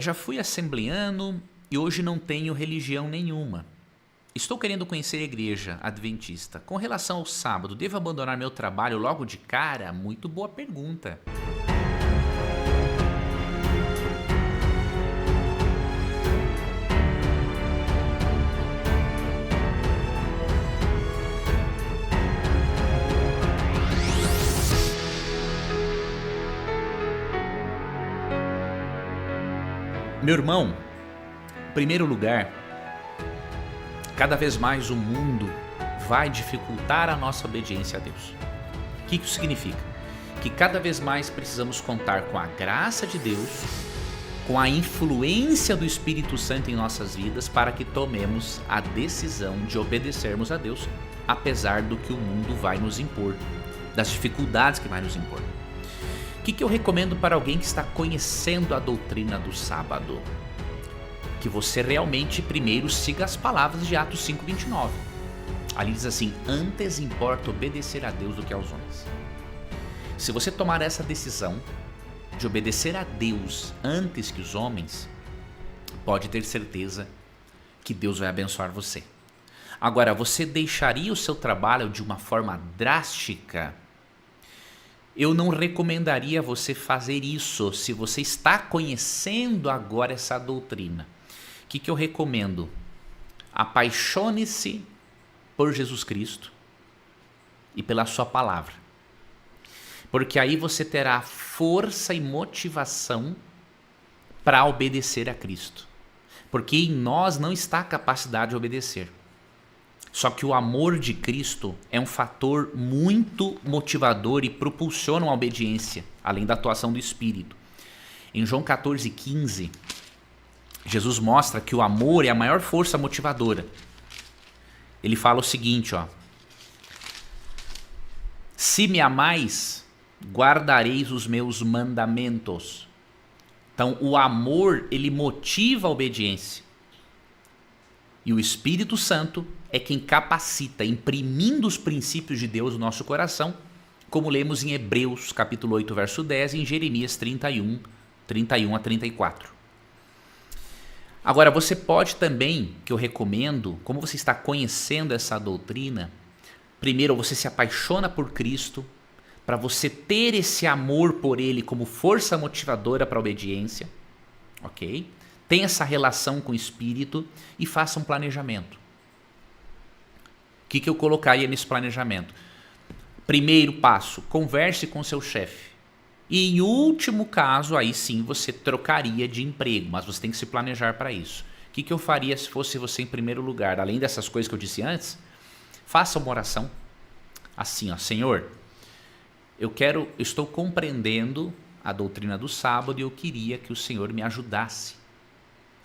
Já fui assembleano e hoje não tenho religião nenhuma. Estou querendo conhecer a igreja adventista. Com relação ao sábado, devo abandonar meu trabalho logo de cara? Muito boa pergunta. Meu irmão, em primeiro lugar, cada vez mais o mundo vai dificultar a nossa obediência a Deus. O que isso significa? Que cada vez mais precisamos contar com a graça de Deus, com a influência do Espírito Santo em nossas vidas para que tomemos a decisão de obedecermos a Deus, apesar do que o mundo vai nos impor, das dificuldades que vai nos impor. O que eu recomendo para alguém que está conhecendo a doutrina do sábado? Que você realmente primeiro siga as palavras de Atos 5:29. Ali diz assim: antes importa obedecer a Deus do que aos homens. Se você tomar essa decisão de obedecer a Deus antes que os homens, pode ter certeza que Deus vai abençoar você. Agora, você deixaria o seu trabalho de uma forma drástica? Eu não recomendaria você fazer isso se você está conhecendo agora essa doutrina. O que eu recomendo? Apaixone-se por Jesus Cristo e pela sua palavra. Porque aí você terá força e motivação para obedecer a Cristo. Porque em nós não está a capacidade de obedecer. Só que o amor de Cristo é um fator muito motivador e propulsiona uma obediência, além da atuação do Espírito. Em João 14:15, Jesus mostra que o amor é a maior força motivadora. Ele fala o seguinte, ó: se me amais, guardareis os meus mandamentos. Então, o amor, ele motiva a obediência. E o Espírito Santo é quem capacita, imprimindo os princípios de Deus no nosso coração, como lemos em Hebreus capítulo 8, verso 10 e em Jeremias 31 a 34. Agora, você pode também, que eu recomendo, como você está conhecendo essa doutrina, primeiro você se apaixona por Cristo, para você ter esse amor por Ele como força motivadora para a obediência, ok? Tenha essa relação com o Espírito e faça um planejamento. O que eu colocaria nesse planejamento? Primeiro passo, converse com seu chefe. E em último caso, aí sim você trocaria de emprego, mas você tem que se planejar para isso. O que eu faria se fosse você em primeiro lugar? Além dessas coisas que eu disse antes, faça uma oração. Assim, ó: Senhor, eu estou compreendendo a doutrina do sábado e eu queria que o Senhor me ajudasse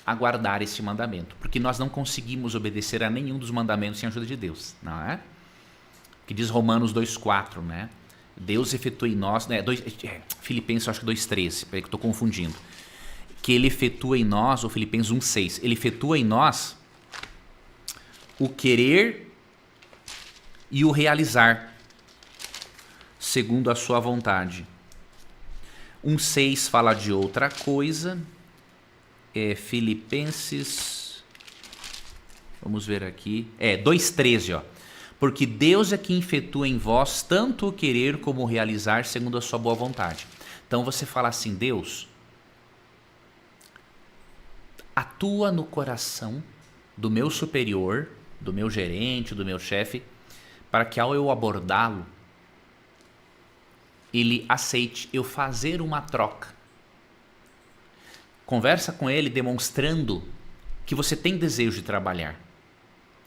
a guardar esse mandamento, porque nós não conseguimos obedecer a nenhum dos mandamentos sem a ajuda de Deus, não é? Que diz Romanos 2:4, né? Deus efetua em nós, né? Filipenses, acho que 2:13, peraí que eu estou confundindo. Que Ele efetua em nós, ou Filipenses 1:6, Ele efetua em nós o querer e o realizar, segundo a sua vontade. 1:6 fala de outra coisa. Filipenses, vamos ver aqui, 2:13, ó. Porque Deus é quem efetua em vós tanto o querer como o realizar segundo a sua boa vontade. Então você fala assim: Deus, atua no coração do meu superior, do meu gerente, do meu chefe, para que ao eu abordá-lo, ele aceite eu fazer uma troca. Conversa com ele demonstrando que você tem desejo de trabalhar.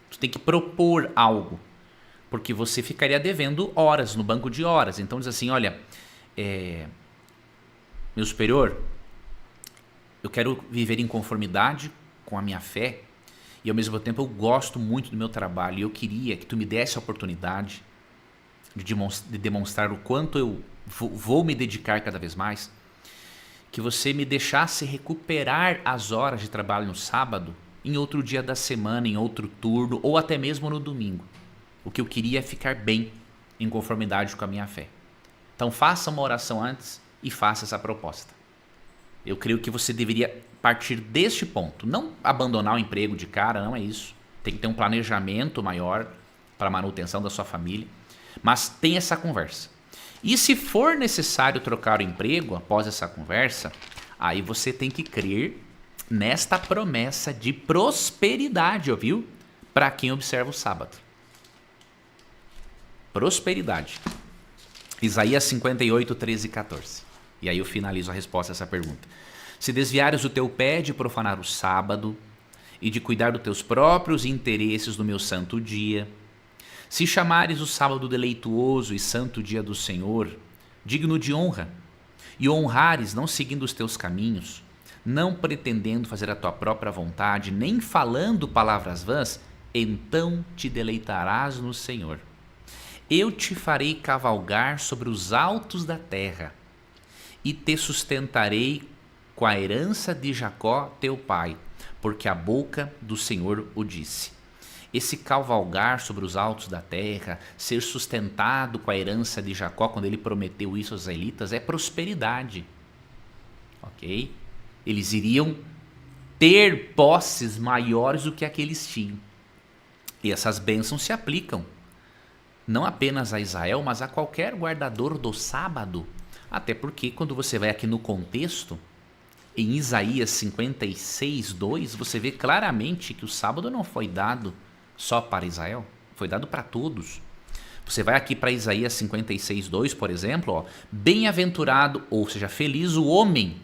Você tem que propor algo, porque você ficaria devendo horas no banco de horas. Então diz assim: olha, meu superior, eu quero viver em conformidade com a minha fé e ao mesmo tempo eu gosto muito do meu trabalho e eu queria que tu me desse a oportunidade de demonstrar o quanto eu vou me dedicar cada vez mais, que você me deixasse recuperar as horas de trabalho no sábado, em outro dia da semana, em outro turno, ou até mesmo no domingo. O que eu queria é ficar bem, em conformidade com a minha fé. Então faça uma oração antes e faça essa proposta. Eu creio que você deveria partir deste ponto. Não abandonar o emprego de cara, não é isso. Tem que ter um planejamento maior para a manutenção da sua família. Mas tem essa conversa. E se for necessário trocar o emprego após essa conversa, aí você tem que crer nesta promessa de prosperidade, ouviu? Para quem observa o sábado. Prosperidade. Isaías 58, 13 e 14. E aí eu finalizo a resposta a essa pergunta. Se desviares o teu pé de profanar o sábado e de cuidar dos teus próprios interesses no meu santo dia, se chamares o sábado deleituoso e santo dia do Senhor, digno de honra, e honrares não seguindo os teus caminhos, não pretendendo fazer a tua própria vontade, nem falando palavras vãs, então te deleitarás no Senhor. Eu te farei cavalgar sobre os altos da terra, e te sustentarei com a herança de Jacó teu pai, porque a boca do Senhor o disse. Esse cavalgar sobre os altos da terra, ser sustentado com a herança de Jacó, quando ele prometeu isso aos israelitas, é prosperidade. Ok? Eles iriam ter posses maiores do que aqueles tinham. E essas bênçãos se aplicam não apenas a Israel, mas a qualquer guardador do sábado. Até porque quando você vai aqui no contexto, em Isaías 56, 2, você vê claramente que o sábado não foi dado só para Israel, foi dado para todos. Você vai aqui para Isaías 56, 2, por exemplo, ó, bem-aventurado, ou seja, feliz o homem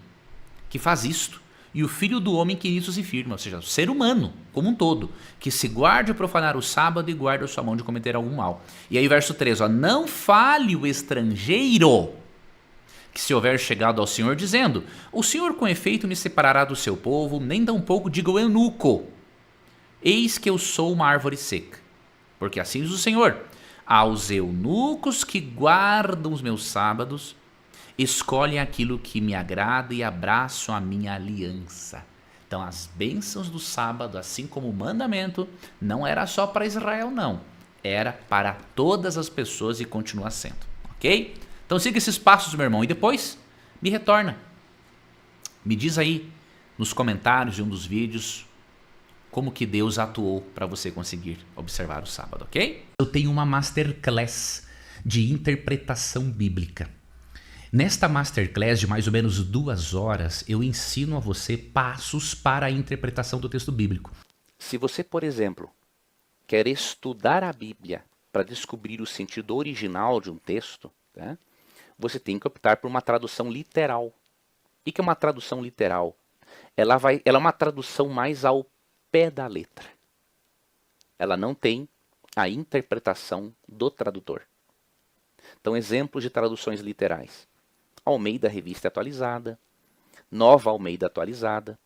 que faz isto, e o filho do homem que nisso se firma, ou seja, o ser humano como um todo, que se guarde a profanar o sábado e guarde a sua mão de cometer algum mal. E aí verso 3, ó, não fale o estrangeiro que se houver chegado ao Senhor dizendo, o Senhor com efeito me separará do seu povo, nem tampouco diga o eunuco, eis que eu sou uma árvore seca. Porque assim diz o Senhor, aos eunucos que guardam os meus sábados, escolhem aquilo que me agrada e abraçam a minha aliança. Então as bênçãos do sábado, assim como o mandamento, não era só para Israel não, era para todas as pessoas e continua sendo, ok? Então siga esses passos, meu irmão, e depois me retorna. Me diz aí nos comentários de um dos vídeos como que Deus atuou para você conseguir observar o sábado, ok? Eu tenho uma masterclass de interpretação bíblica. Nesta masterclass de mais ou menos 2 horas, eu ensino a você passos para a interpretação do texto bíblico. Se você, por exemplo, quer estudar a Bíblia para descobrir o sentido original de um texto, tá? Você tem que optar por uma tradução literal. O que é uma tradução literal? Ela é uma tradução mais ao pé da letra. Ela não tem a interpretação do tradutor. Então, exemplos de traduções literais. Almeida Revista Atualizada, Nova Almeida Atualizada,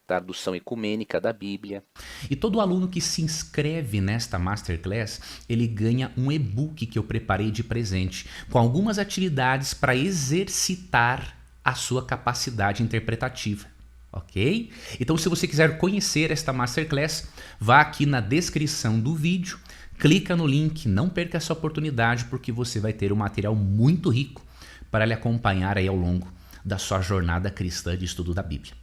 tradução ecumênica da Bíblia. E todo aluno que se inscreve nesta Masterclass, ele ganha um e-book que eu preparei de presente, com algumas atividades para exercitar a sua capacidade interpretativa. Ok? Então, se você quiser conhecer esta Masterclass, vá aqui na descrição do vídeo, clica no link, não perca essa oportunidade, porque você vai ter um material muito rico para lhe acompanhar aí ao longo da sua jornada cristã de estudo da Bíblia.